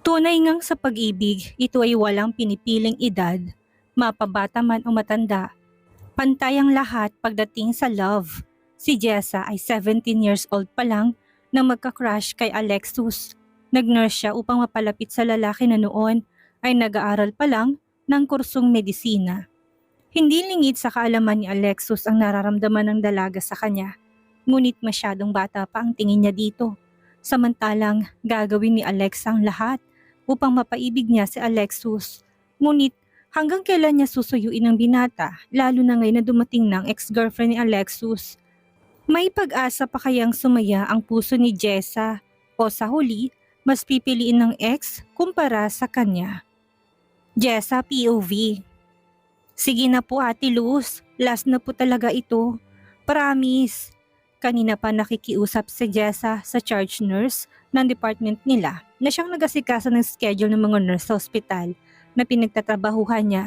Tunay ngang sa pag-ibig, ito ay walang pinipiling edad, mapabata man o matanda. Pantay ang lahat pagdating sa love. Si Jessa ay 17 years old pa lang nang magka-crush kay Alexus. Nag-nurse siya upang mapalapit sa lalaki na noon ay nag-aaral pa lang ng kursong medisina. Hindi lingid sa kaalaman ni Alexus ang nararamdaman ng dalaga sa kanya, ngunit masyadong bata pa ang tingin niya dito. Samantalang gagawin ni Alexa ang lahat upang mapaibig niya si Alexus. Ngunit hanggang kailan niya susuyuin ang binata, lalo na ngayon na dumating ng ex-girlfriend ni Alexus? May pag-asa pa kayang sumaya ang puso ni Jessa o sa huli, mas pipiliin ng ex kumpara sa kanya? Jessa POV. Sige na po Ate Luz, last na po talaga ito. Promise. Kanina pa nakikiusap si Jessa sa charge nurse ng department nila na siyang nag-asikaso ng schedule ng mga nurse sa ospital na pinagtatrabahuhan niya.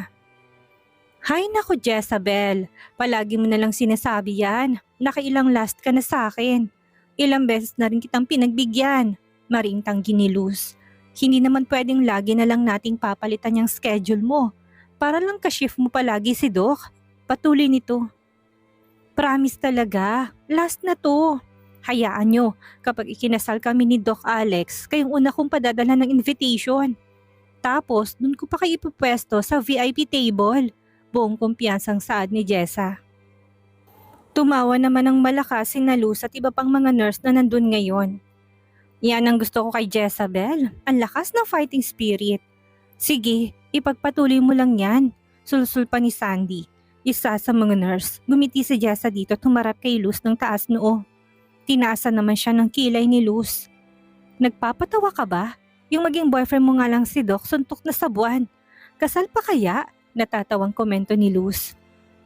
Hay naku Jezabel, palagi mo na lang sinasabi yan. Nakailang last ka na sa akin. Ilang beses na rin kitang pinagbigyan. Maring tanggi ni Luz. Hindi naman pwedeng lagi na lang nating papalitan yung schedule mo. Para lang ka-shift mo palagi si Doc. Patuloy nito. Promise talaga, last na to. Hayaan nyo, kapag ikinasal kami ni Doc Alex, kayong una kong padadala ng invitation. Tapos, dun ko pa kayo ipupwesto sa VIP table. Buong kumpiyansang saad ni Jessa. Tumawa naman ng malakas si Luz at iba pang mga nurse na nandun ngayon. Yan ang gusto ko kay Jezabel, ang lakas ng fighting spirit. Sige, ipagpatuloy mo lang yan, sulsul pa ni Sandy. Isa sa mga nurse, gumiti si Jessa dito at humarap kay Luz ng taas noo. Tinaasan naman siya ng kilay ni Luz. Nagpapatawa ka ba? Yung maging boyfriend mo nga lang si Doc suntok na sa buwan. Kasal pa kaya? Natatawang komento ni Luz.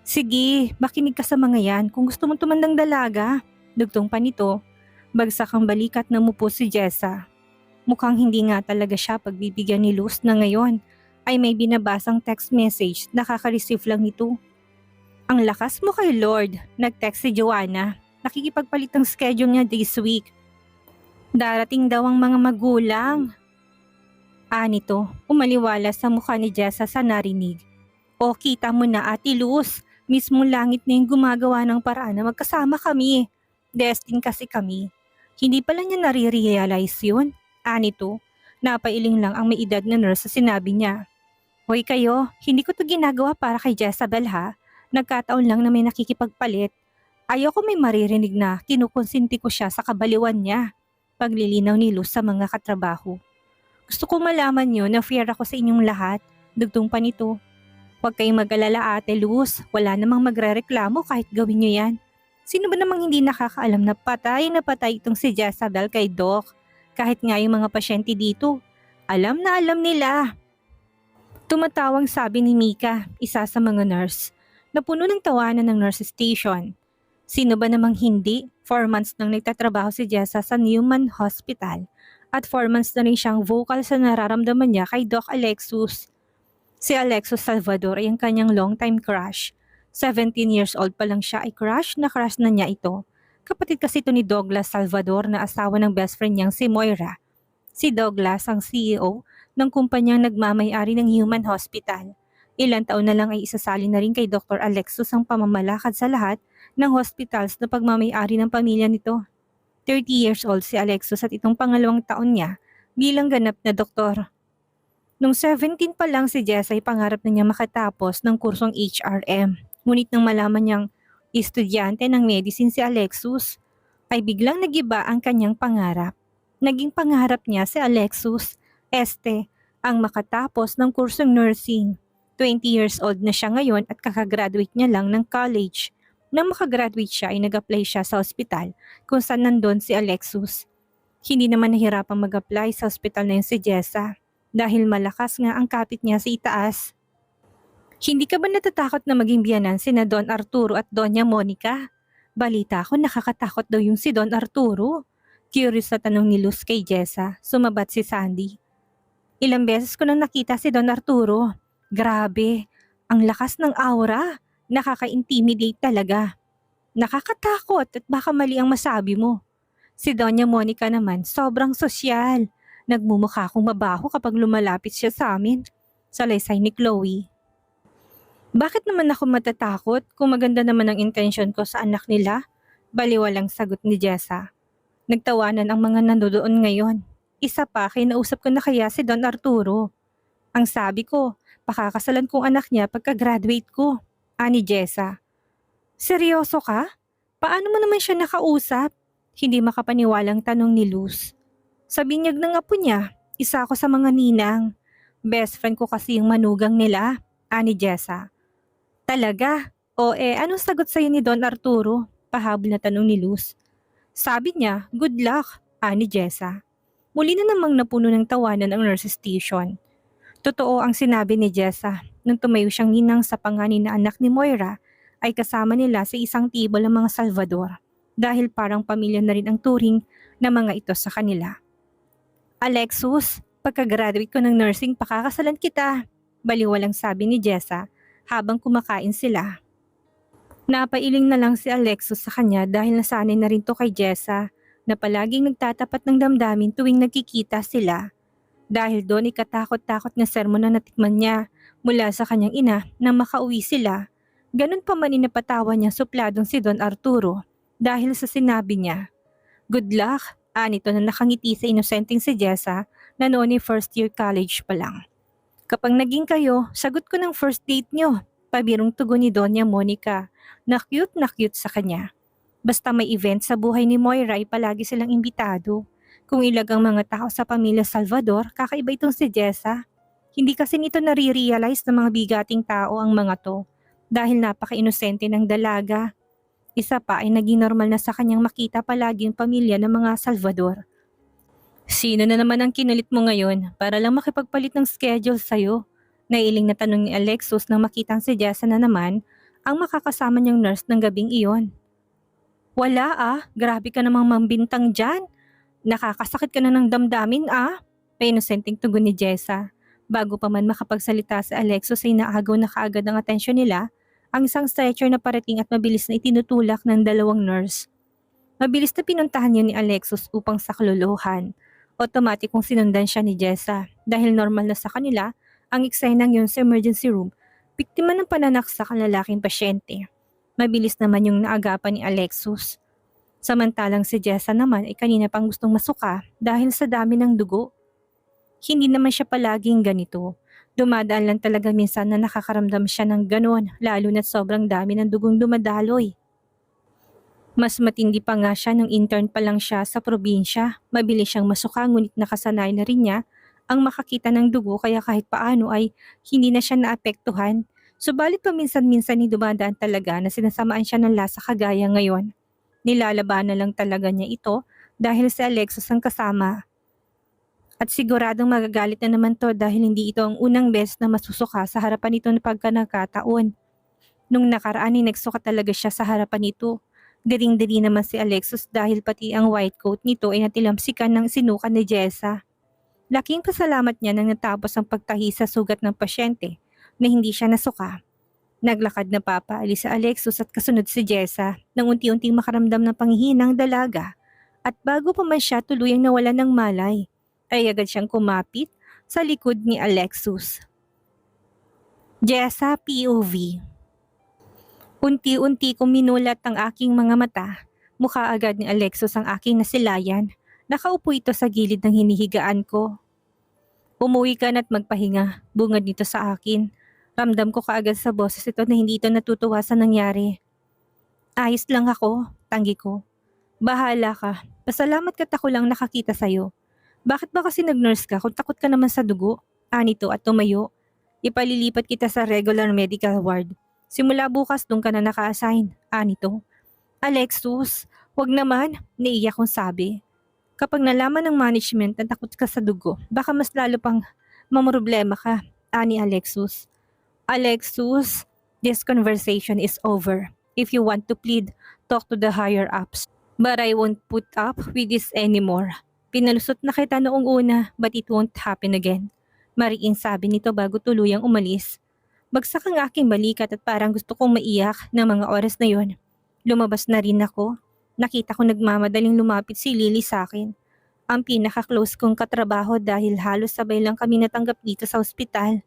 Sige, makinig ka sa mga yan kung gusto mong tumandang dalaga. Dugtong pa nito, bagsak ang balikat na mupo si Jessa. Mukhang hindi nga talaga siya pagbibigyan ni Luz na ngayon ay may binabasang text message na kaka-receive lang ito. Ang lakas mo kay Lord, nag-text si Joanna. Nakikipagpalit ang schedule niya this week. Darating daw ang mga magulang. Nito, umaliwala sa mukha ni Jessa sa narinig. O kita mo na Ate Luz, mismo langit na yung gumagawa ng paraan na magkasama kami. Destined kasi kami. Hindi pala niya nare-realize yun. Nito, napailing lang ang may edad na nurse sa sinabi niya. Hoy kayo, hindi ko to ginagawa para kay Jezabel ha. Nagkataon lang na may nakikipagpalit. Ayoko may maririnig na kinukonsinti ko siya sa kabaliwan niya. Paglilinaw ni Luz sa mga katrabaho. Gusto ko malaman niyo na fair ako sa inyong lahat. Dugtong pa nito. Huwag kayong mag-alala Ate Luz, wala namang magrereklamo kahit gawin niyo yan. Sino ba namang hindi nakakaalam na patay itong si Jezabel kay Doc? Kahit nga yung mga pasyente dito, alam na alam nila. Tumatawang sabi ni Mika, isa sa mga nurse, na puno ng tawanan ng nurse station. Sino ba namang hindi? 4 months nang nagtatrabaho si Jessa sa Newman Hospital at 4 months na rin siyang vocal sa nararamdaman niya kay Doc Alexus. Si Alexus Salvador ay ang kanyang long-time crush. 17 years old pa lang siya ay crush na niya ito. Kapatid kasi ito ni Douglas Salvador na asawa ng best friend niyang si Moira. Si Douglas ang CEO ng kumpanyang nagmamay-ari ng Human Hospital. Ilang taon na lang ay isasali na rin kay Dr. Alexus ang pamamalakad sa lahat ng hospitals na pagmamay-ari ng pamilya nito. 30 years old si Alexus at itong pangalawang taon niya bilang ganap na doktor. Nung 17 pa lang si Jess ay pangarap na niya makatapos ng kursong HRM. Ngunit nang malaman niyang estudyante ng medicine si Alexus, ay biglang nagiba ang kanyang pangarap. Naging pangarap niya si Alexus, ang makatapos ng kursong nursing. 20 years old na siya ngayon at kakagraduate niya lang ng college. Nang makagraduate siya ay nag-apply siya sa ospital kung saan nandun si Alexus. Hindi naman nahirapang mag-apply sa ospital na yun si Jessa. Dahil malakas nga ang kapit niya sa itaas. Hindi ka ba natatakot na maging biyanan sina Don Arturo at Doña Monica? Balita ko nakakatakot daw yung si Don Arturo. Curious na tanong ni Luz kay Jessa, sumabat si Sandy. Ilang beses ko nang nakita si Don Arturo. Grabe, ang lakas ng aura. Nakaka-intimidate talaga. Nakakatakot at baka mali ang masabi mo. Si Doña Monica naman sobrang sosyal. Nagmumukha akong mabaho kapag lumalapit siya sa amin. Salaysay ni Chloe. Bakit naman ako matatakot kung maganda naman ang intensyon ko sa anak nila? Baliwalang sagot ni Jessa. Nagtawanan ang mga nandoon ngayon. Isa pa, kinausap ko na kaya si Don Arturo. Ang sabi ko, pakakasalan kong anak niya pagka-graduate ko. Ani Jessa. Seryoso ka? Paano mo naman siya nakausap? Hindi makapaniwalang tanong ni Luz. Sa binyag ng apo niya, isa ako sa mga ninang. Best friend ko kasi yung manugang nila. Ani Jessa. Talaga? O anong sagot sa'yo ni Don Arturo? Pahabol na tanong ni Luz. Sabi niya, good luck, ani Jessa. Muli na namang napuno ng tawanan ang nurse station. Totoo ang sinabi ni Jessa nung tumayo siyang ninang sa panganay na anak ni Moira ay kasama nila sa isang table ng mga Salvador dahil parang pamilya na rin ang turing na mga ito sa kanila. Alexus, pagka-graduate ko ng nursing pakakasalan kita, baliwalang sabi ni Jessa habang kumakain sila. Napailing na lang si Alexus sa kanya dahil nasanay na rin to kay Jessa na palaging nagtatapat ng damdamin tuwing nagkikita sila. Dahil doon ikatakot-takot na sermon na natikman niya mula sa kanyang ina na makauwi sila. Ganun pa man inapatawa niya supladong si Don Arturo dahil sa sinabi niya. Good luck, anito na nakangiti sa inosenteng si Jessa na noon ay first year college pa lang. Kapag naging kayo, sagot ko ng first date nyo. Pabirong tugon ni Doña Monica na cute sa kanya. Basta may event sa buhay ni Moira ay palagi silang imbitado. Kung ilag ang mga tao sa pamilya Salvador, kakaiba itong si Jessa. Hindi kasi nito nare-realize ng mga bigating tao ang mga to dahil napaka-inosente ng dalaga. Isa pa ay naging normal na sa kanyang makita palagi ang pamilya ng mga Salvador. Sino na naman ang kinulit mo ngayon para lang makipagpalit ng schedule sa'yo? Nailing na tanong ni Alexus nang makitang si Jessa na naman ang makakasama niyang nurse ng gabing iyon. Wala grabe ka namang mambintang dyan. Nakakasakit ka na ng damdamin Painosenteng tugon ni Jessa. Bago pa man makapagsalita si Alexus ay naagaw na kaagad ang atensyon nila ang isang stretcher na parating at mabilis na itinutulak ng dalawang nurse. Mabilis na pinuntahan niya ni Alexus upang saklolohan. Otomatikong sinundan siya ni Jessa dahil normal na sa kanila ang eksenang yun sa emergency room, biktima ng pananaksak ang lalaking pasyente. Mabilis naman yung naagapan ni Alexus. Samantalang si Jessa naman ay kanina pang gustong masuka dahil sa dami ng dugo. Hindi naman siya palaging ganito. Dumadaan lang talaga minsan na nakakaramdam siya ng ganon lalo na't sobrang dami ng dugong dumadaloy. Mas matindi pa nga siya nung intern pa lang siya sa probinsya. Mabilis siyang masuka ngunit nakasanay na rin niya ang makakita ng dugo kaya kahit paano ay hindi na siya naapektuhan. Subalit paminsan-minsan ni dumadaan talaga na sinasamaan siya ng lasa kagaya ngayon. Nilalabanan lang talaga niya ito dahil si Alexus ang kasama. At siguradong magagalit na naman to dahil hindi ito ang unang beses na masusuka sa harapan nito na pagkanakataon. Nung nakaraan ay nagsuka talaga siya sa harapan nito. Diring-diri naman si Alexus dahil pati ang white coat nito ay natilamsikan ng sinukan ni Jessa. Laking pasalamat niya nang natapos ang pagtahi sa sugat ng pasyente na hindi siya nasuka. Naglakad na papaalis si Alexus at kasunod si Jessa nang unti-unting makaramdam ng panghihinang dalaga at bago pa man siya tuluyang nawala ng malay ay agad siyang kumapit sa likod ni Alexus. Jessa POV. Unti-unti kong minulat ang aking mga mata. Mukha agad ni Alexus ang aking nasilayan. Nakaupo ito sa gilid ng hinihigaan ko. Umuwi ka na't magpahinga, bungad nito sa akin. Ramdam ko kaagad sa boses ito na hindi ito natutuwa sa nangyari. Ayos lang ako, tanggi ko. Bahala ka, pasalamat ka't ako lang nakakita sa'yo. Bakit ba kasi nag-nurse ka kung takot ka naman sa dugo? Anito at tumayo. Ipalilipat kita sa regular medical ward. Simula bukas doon ka na naka-assign. Anito. Alexus, wag naman, naiyak kong sabi. Kapag nalaman ng management na takot ka sa dugo, baka mas lalo pang mamroblema ka, ani Alexus. Alexus, this conversation is over. If you want to plead, talk to the higher ups. But I won't put up with this anymore. Pinalusot na kita noong una, but it won't happen again. Mariing sabi nito bago tuluyang umalis. Bagsak ang aking balikat at parang gusto kong maiyak ng mga oras na yon. Lumabas na rin ako. Nakita ko nagmamadaling lumapit si Lily sa akin. Ang pinaka-close kong katrabaho dahil halos sabay lang kami natanggap dito sa ospital.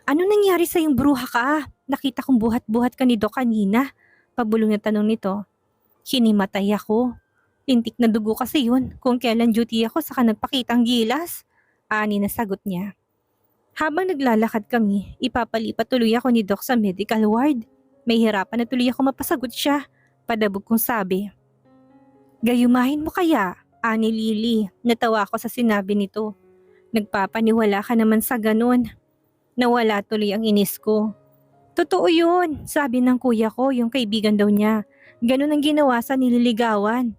Ano nangyari sa yung bruha ka? Nakita kong buhat-buhat ka ni Doc kanina. Pabulong na tanong nito. Hinimatay ako. Lintik na dugo kasi yun. Kung kailan duty ako saka nagpakitang gilas. Ani na sagot niya. Habang naglalakad kami, ipapalipat tuloy ako ni Doc sa medical ward. May hirapan na tuloy ako mapasagot siya. Padabog kong sabi. Gayumahin mo kaya? Ani Lily. Natawa ako sa sinabi nito. Nagpapaniwala ka naman sa ganun. Nawala tuloy ang inis ko. Totoo yun, sabi ng kuya ko, yung kaibigan daw niya. Ganun ang ginawa sa nililigawan.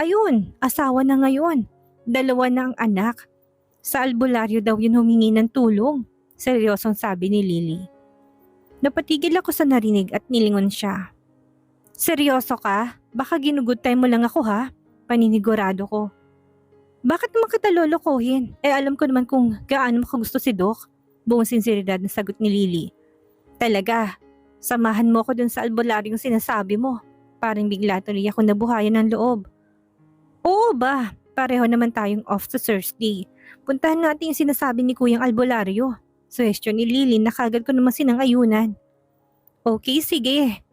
Ayun, asawa na ngayon. 2 na ang anak. Sa albularyo daw yun humingi ng tulong. Seryosong sabi ni Lily. Napatigil ako sa narinig at nilingon siya. Seryoso ka? Baka ginugood time mo lang ako ha? Paninigurado ko. Bakit naman kita lolokohin? Alam ko naman kung gaano mo gusto si Doc. Buong sinseridad na sagot ni Lily. Talaga, samahan mo ko dun sa albularyong sinasabi mo. Parang bigla tuloy ako nabuhayan ng loob. Oo ba? Pareho naman tayong off sa Thursday. Puntahan natin yung sinasabi ni Kuyang Albularyo. Suwestyon ni Lily na kagad ko naman sinangayunan. Okay, sige.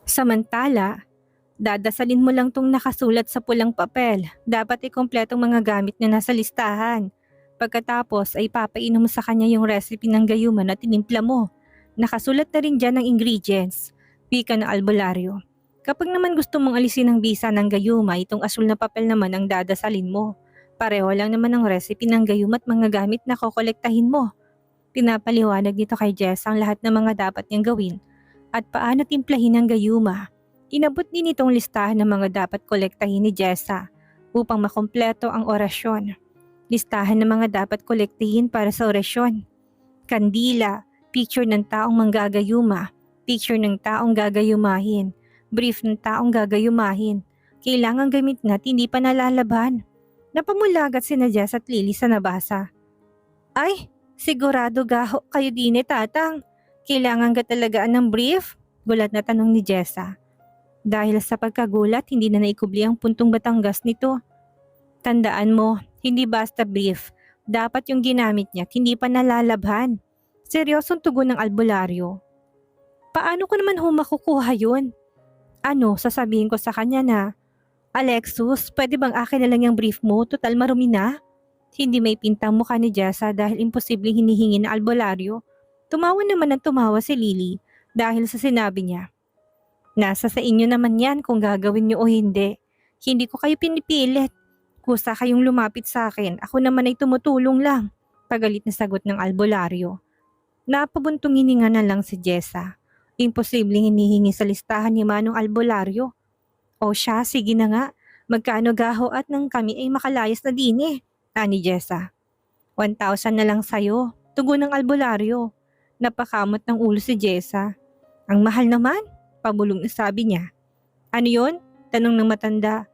Samantala, dadasalin mo lang tong nakasulat sa pulang papel. Dapat ikumpletong mga gamit na nasa listahan. Pagkatapos ay papainom mo sa kanya yung recipe ng gayuma na tinimpla mo. Nakasulat na rin dyan ang ingredients. Wika ng albularyo. Kapag naman gusto mong alisin ang bisa ng gayuma, itong asul na papel naman ang dadasalin mo. Pareho lang naman ang recipe ng gayuma at mga gamit na kokolektahin mo. Pinapaliwanag nito kay Jess ang lahat ng mga dapat niyang gawin at paano timplahin ang gayuma. Inabot din itong listahan ng mga dapat kolektahin ni Jessa upang makompleto ang orasyon. Listahan ng mga dapat kolektihin para sa orasyon. Kandila, picture ng taong manggagayuma, picture ng taong gagayumahin, brief ng taong gagayumahin. Kailangang gamit na at hindi pa nalalaban. Napamulagat sina Jess at Lily sa nabasa. Ay, sigurado gaho kayo din tatang. Kailangan ka talagaan ng brief? Gulat na tanong ni Jessa. Dahil sa pagkagulat, hindi na naikubli ang puntong Batangas nito. Tandaan mo, hindi basta brief. Dapat yung ginamit niya at hindi pa nalalabhan. Seryosong tugon ng albularyo. Paano ko naman makukuha yun? Ano, sasabihin ko sa kanya na, Alexus, pwede bang akin na lang yung brief mo? Total marumi na. Hindi may pintang mukha ni Jessa dahil imposibleng hinihingi na albularyo. Tumawa naman ang tumawa si Lily dahil sa sinabi niya. Nasa sa inyo naman yan kung gagawin niyo o hindi. Hindi ko kayo pinipilit. Kusa kayong lumapit sa akin, ako naman ay tumutulong lang. Pagalit na sagot ng albularyo. Napabuntong hininga na lang si Jessa. Imposibleng hinihingi sa listahan ni Manong Albularyo. O siya, sige na nga. Magkano gaho at nang kami ay makalayas na din ani Jessa. 1,000 na lang sayo. Tugon ng albularyo. Napakamot ng ulo si Jessa. Ang mahal naman, pabulong na sabi niya. Ano yon? Tanong ng matanda.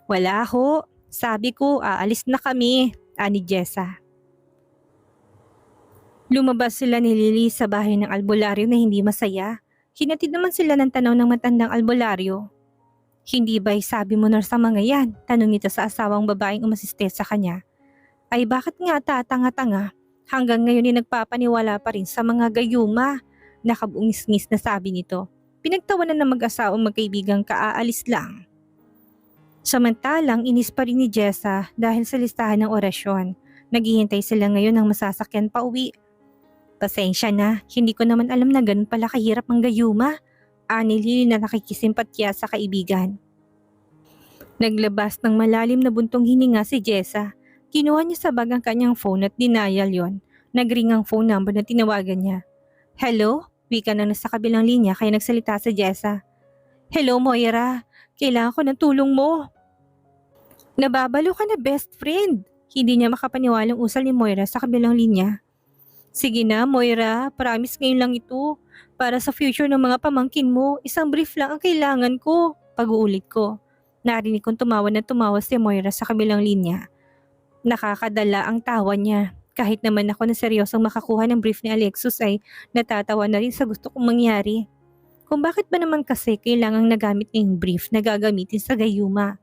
Wala ho. Sabi ko, aalis na kami, ani Jessa. Lumabas sila ni Lily sa bahay ng albularyo na hindi masaya. Hinatid naman sila ng tanaw ng matandang albularyo. Hindi ba'y sabi mo na sa mga yan? Tanong nito sa asawang babaeng umasiste sa kanya. Ay bakit nga tatanga-tanga? Hanggang ngayon ay nagpapaniwala pa rin sa mga gayuma. Nakabungis-ngis na sabi nito. Pinagtawanan ng mag-asawang magkaibigang kaaalis lang. Samantalang inis pa rin ni Jessa dahil sa listahan ng orasyon. Naghihintay sila ngayon ng masasakyan pa uwi. Pasensya na, hindi ko naman alam na ganun pala kahirap ang gayuma. Ani Lily na nakikisimpatya sa kaibigan. Naglabas ng malalim na buntong hininga si Jessa. Kinuha niya sa bag ang kanyang phone at dinayal yon. Nagring ang phone number na tinawagan niya. Hello? Wika na nasa kabilang linya kaya nagsalita si Jessa. Hello Moira, kailangan ko ng tulong mo. Nababalo ka na best friend. Hindi niya makapaniwalang usal ni Moira sa kabilang linya. Sige na Moira, promise ngayon lang ito. Para sa future ng mga pamangkin mo, isang brief lang ang kailangan ko. Pag-uulit ko. Narinig kong tumawa na tumawa si Moira sa kabilang linya. Nakakadala ang tawa niya. Kahit naman ako na seryosong makakuha ng brief ni Alexus ay natatawa na rin sa gusto kong mangyari. Kung bakit ba naman kasi kailangang nagamit niya yung brief na gagamitin sa gayuma.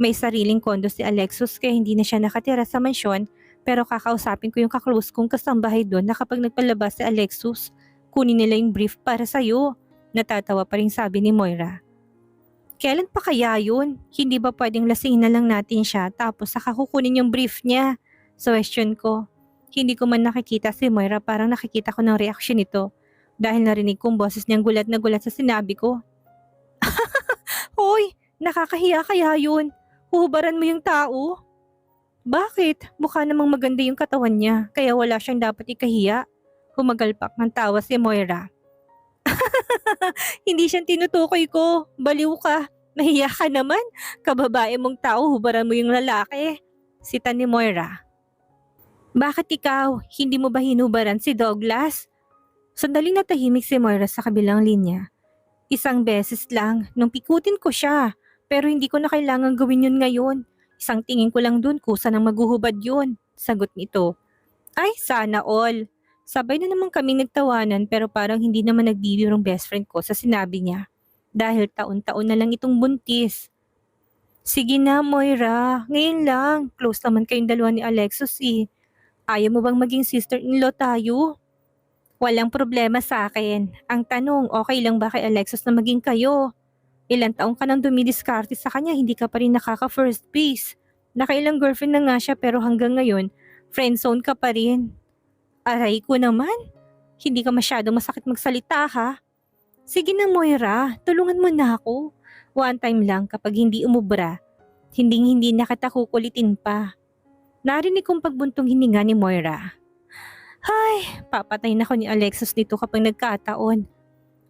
May sariling kondo si Alexis kaya hindi na siya nakatira sa mansyon, pero kakausapin ko yung kaklose kong kasambahay doon na kapag nagpalabas si Alexis, kunin nila yung brief para sa'yo. Natatawa pa rin sabi ni Moira. Kailan pa kaya yun? Hindi ba pwedeng lasingin na lang natin siya tapos saka kukunin yung brief niya? Question ko. Hindi ko man nakikita si Moira, parang nakikita ko ng reaksyon nito dahil narinig kong boses niyang gulat na gulat sa sinabi ko. Hoy, nakakahiya kaya yun? Huhubaran mo yung tao? Bakit? Mukha namang maganda yung katawan niya kaya wala siyang dapat ikahiya. Humagalpak ng tawa si Moira. Hindi siyang tinutukoy ko. Baliw ka. Mahiya ka naman. Kababae mong tao, hubaran mo yung lalaki. Sita ni Moira. Bakit ikaw? Hindi mo ba hinubaran si Douglas? Sandaling natahimik si Moira sa kabilang linya. Isang beses lang, nung pikutin ko siya. Pero hindi ko na kailangan gawin yun ngayon. Isang tingin ko lang dun, kusa nang maghuhubad yun. Sagot nito. Ay, sana all. Sabay na naman kaming nagtawanan pero parang hindi naman nagbibirong best friend ko sa sinabi niya. Dahil taon-taon na lang itong buntis. Sige na, Moira. Ngayon lang. Close naman kayong dalawa ni Alexis eh. Ayaw mo bang maging sister-in-law tayo? Walang problema sa akin. Ang tanong, okay lang ba kay Alexis na maging kayo? Ilang taong ka nang dumidiskarte sa kanya, hindi ka pa rin nakaka-first base. Nakailang girlfriend na nga siya pero hanggang ngayon, friendzone ka pa rin. Aray ko naman. Hindi ka masyadong masakit magsalita ha? Sige na Moira, tulungan mo na ako. One time lang kapag hindi umubra, hindi na kita kukulitin pa. Narinig kong pagbuntong hininga ni Moira. Ay, papatay na ko ni Alexis nito kapag nagkataon.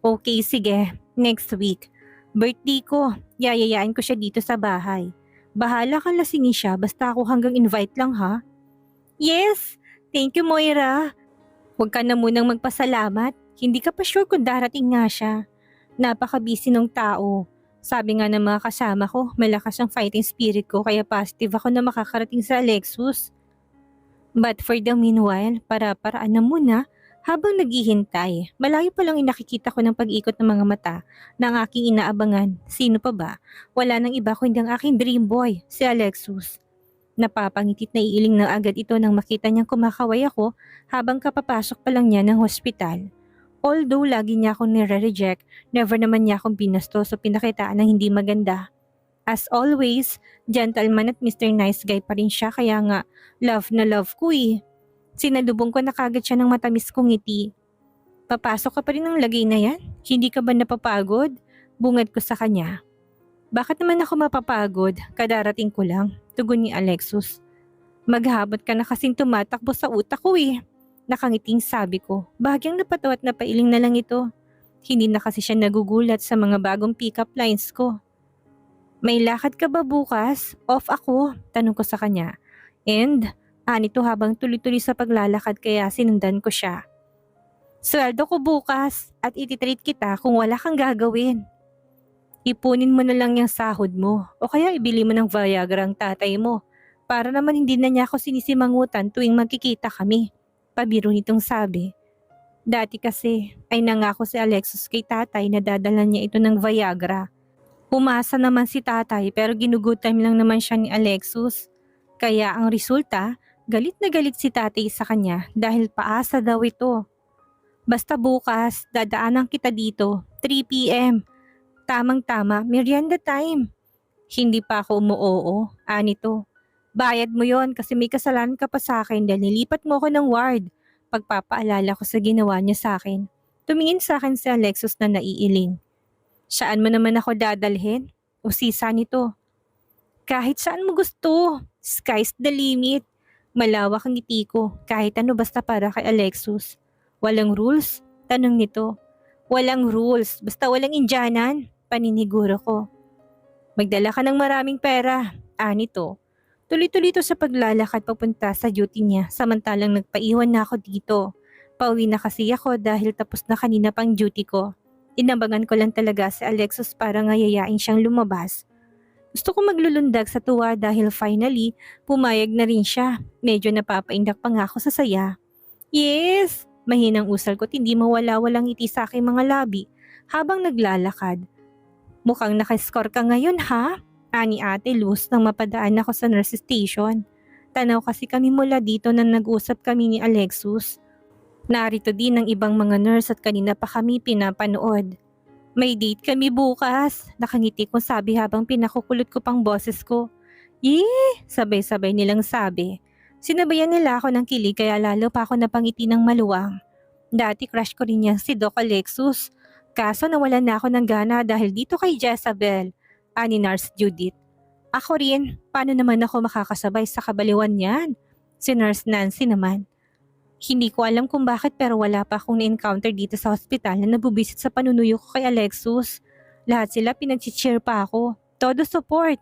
Okay, sige. Next week. Birthday ko. Yayayain ko siya dito sa bahay. Bahala kang lasingin siya basta ako hanggang invite lang ha. Yes! Thank you Moira. Huwag ka na munang magpasalamat. Hindi ka pa sure kung darating nga siya. Napaka-busy ng tao. Sabi nga ng mga kasama ko, malakas ang fighting spirit ko kaya positive ako na makakarating sa Alexis. But for the meanwhile, para-paraan na muna habang naghihintay. Malayo pa lang nakikita ko ng pag-ikot ng mga mata ng aking inaabangan. Sino pa ba? Wala nang iba kundi ang aking dream boy, si Alexis. Napapangitit na iiling na agad ito nang makita niyang kumakaway ako habang kapapasok pa lang niya ng hospital. Although lagi niya akong nire-reject, never naman niya akong binastos o pinakitaan ng hindi maganda. As always, gentleman at Mr. Nice Guy pa rin siya kaya nga love na love ko eh. Sinalubong ko na kagad siya ng matamis kong ngiti. Papasok ka pa rin ng lagay na yan? Hindi ka ba napapagod? Bungad ko sa kanya. Bakit naman ako mapapagod? Kadarating ko lang, tugon ni Alexis. Maghabot ka na kasing tumatakbo sa utak ko eh. Nakangiting sabi ko, bahagyang napatawa at napailing na lang ito. Hindi na kasi siya nagugulat sa mga bagong pick-up lines ko. May lakad ka ba bukas? Off ako, tanong ko sa kanya. And, anito habang tuloy-tuloy sa paglalakad kaya sinundan ko siya. Sweldo ko bukas at ititreat kita kung wala kang gagawin. Ipunin mo na lang yung sahod mo o kaya ibili mo ng Viagra ang tatay mo para naman hindi na niya ako sinisimangutan tuwing magkikita kami. Pabiro nitong sabi. Dati kasi ay nangako si Alexis kay tatay na dadala niya ito ng Viagra. Umasa naman si tatay pero ginugood time lang naman siya ni Alexis. Kaya ang resulta, galit na galit si tatay sa kanya dahil paasa daw ito. Basta bukas, dadaanan kita dito, 3 p.m. Tamang-tama, merienda time. Hindi pa ako umuoo, anito. Bayad mo yon kasi may kasalanan ka pa sa akin dahil nilipat mo ako ng ward. Pagpapaalala ko sa ginawa niya sa akin. Tumingin sa akin si Alexis na naiiling. Saan mo naman ako dadalhin? Usisa nito. Kahit saan mo gusto. Sky's the limit. Malawak ang ngiti ko. Kahit ano basta para kay Alexis. Walang rules? Tanong nito. Walang rules. Basta walang Indianan. Paniniguro ko. Magdala ka ng maraming pera. Anito. Tuloy-tuloy ito sa paglalakad papunta sa duty niya samantalang nagpaiwan na ako dito. Pauwi na kasi ako dahil tapos na kanina pang duty ko. Inabangan ko lang talaga si Alexis para ngayayain siyang lumabas. Gusto ko maglulundag sa tuwa dahil finally, pumayag na rin siya. Medyo napapaindak pa nga ako sa saya. Yes! Mahinang usal ko't hindi mawala-walang ngiti sa aking mga labi habang naglalakad. Mukhang nakascore ka ngayon ha? Ani Ate Luz nang mapadaan ako sa nurse station. Tanaw kasi kami mula dito nang nag-usap kami ni Alexus. Narito din ang ibang mga nurse at kanina pa kami pinapanood. May date kami bukas, nakangiti kong sabi habang pinakukulot ko pang boses ko. Yee! Sabay-sabay nilang sabi. Sinabayan nila ako ng kilig kaya lalo pa ako napangiti ng maluwang. Dati crush ko rin yan si Doc Alexus. Kaso nawalan na ako ng gana dahil dito kay Jezabel, ani Nurse Judith. Ako rin, paano naman ako makakasabay sa kabaliwan niyan? Si Nurse Nancy naman. Hindi ko alam kung bakit pero wala pa akong na-encounter dito sa hospital na nabubisit sa panunuyo ko kay Alexus. Lahat sila pinag-cheer pa ako. Todo support.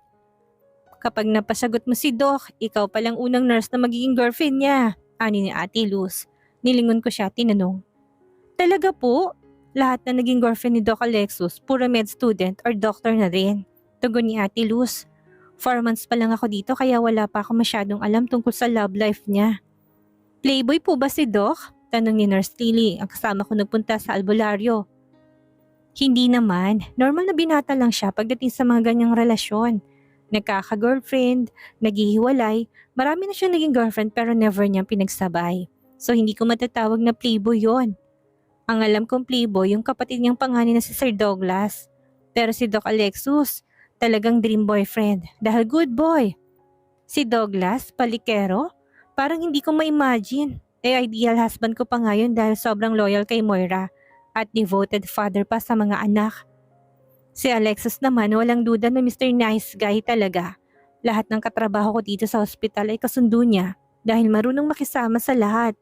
Kapag napasagot mo si Doc, ikaw palang unang nurse na magiging girlfriend niya, ani ni Ate Luz. Nilingon ko siya, tinanong. Talaga po? Lahat na naging girlfriend ni Doc Alexus, puro med student or doctor na rin. Tugon ni Ate Luz. 4 months pa lang ako dito kaya wala pa ako masyadong alam tungkol sa love life niya. Playboy po ba si Doc? Tanong ni Nurse Lily, ang kasama ko nagpunta sa albularyo. Hindi naman, normal na binata lang siya pagdating sa mga ganyang relasyon. Nagkaka-girlfriend, naghihiwalay, marami na siyang naging girlfriend pero never niyang pinagsabay. So hindi ko matatawag na playboy yon. Ang alam kong playboy yung kapatid niyang panganay na si Sir Douglas. Pero si Doc Alexus, talagang dream boyfriend dahil good boy. Si Douglas, palikero? Parang hindi ko ma-imagine. Ideal husband ko pa ngayon dahil sobrang loyal kay Moira at devoted father pa sa mga anak. Si Alexis naman walang duda na Mr. Nice Guy talaga. Lahat ng katrabaho ko dito sa hospital ay kasundo niya dahil marunong makisama sa lahat.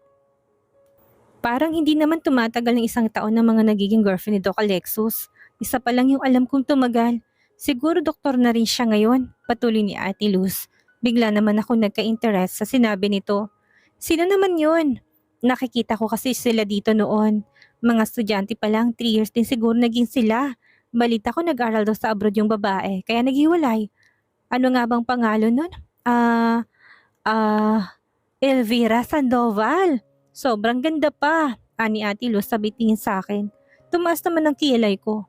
Parang hindi naman tumatagal ng 1 taon ng mga nagiging girlfriend ni Doc Alexus. Isa pa lang yung alam kong tumagal. Siguro doktor na rin siya ngayon, patuloy ni Ate Luz. Bigla naman ako nagka-interest sa sinabi nito. Sino naman yun? Nakikita ko kasi sila dito noon. Mga estudyante pa lang, 3 years din siguro naging sila. Balita ko nag-aral daw sa abroad yung babae, kaya naghiwalay. Ano nga bang pangalan nun? Elvira Sandoval. Sobrang ganda pa, ani Ate Luz sabay tingin sa akin. Tumaas naman ang kilay ko.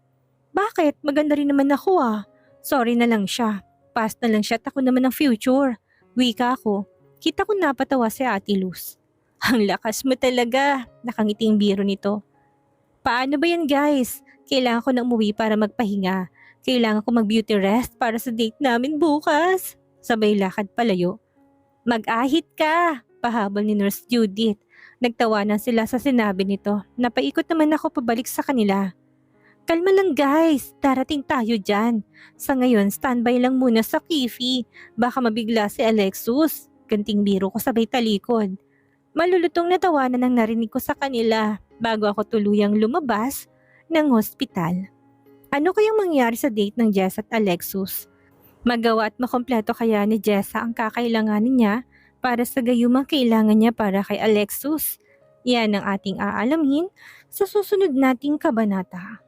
Bakit? Maganda rin naman ako ah. Sorry na lang siya. Past na lang siya at ako naman ng future. Wika ako. Kita ko napatawa si Ate Luz. Ang lakas mo talaga. Nakangiting biro nito. Paano ba yan guys? Kailangan ko na umuwi para magpahinga. Kailangan ko mag-beauty rest para sa date namin bukas. Sabay lakad palayo. Mag-ahit ka, pahabol ni Nurse Judith. Nagtawanan sila sa sinabi nito. Napaikot naman ako pabalik sa kanila. Kalma lang guys, darating tayo dyan. Sa ngayon, standby lang muna sa Kifi. Baka mabigla si Alexus. Ganting biro ko sabay talikod. Malulutong natawanan ang narinig ko sa kanila bago ako tuluyang lumabas ng hospital. Ano kayang mangyari sa date ng Jess at Alexus? Magawa at makompleto kaya ni Jessa ang kakailanganin niya para sa gayumang kailangan niya para kay Alexus? Yan ang ating aalamin sa susunod nating kabanata.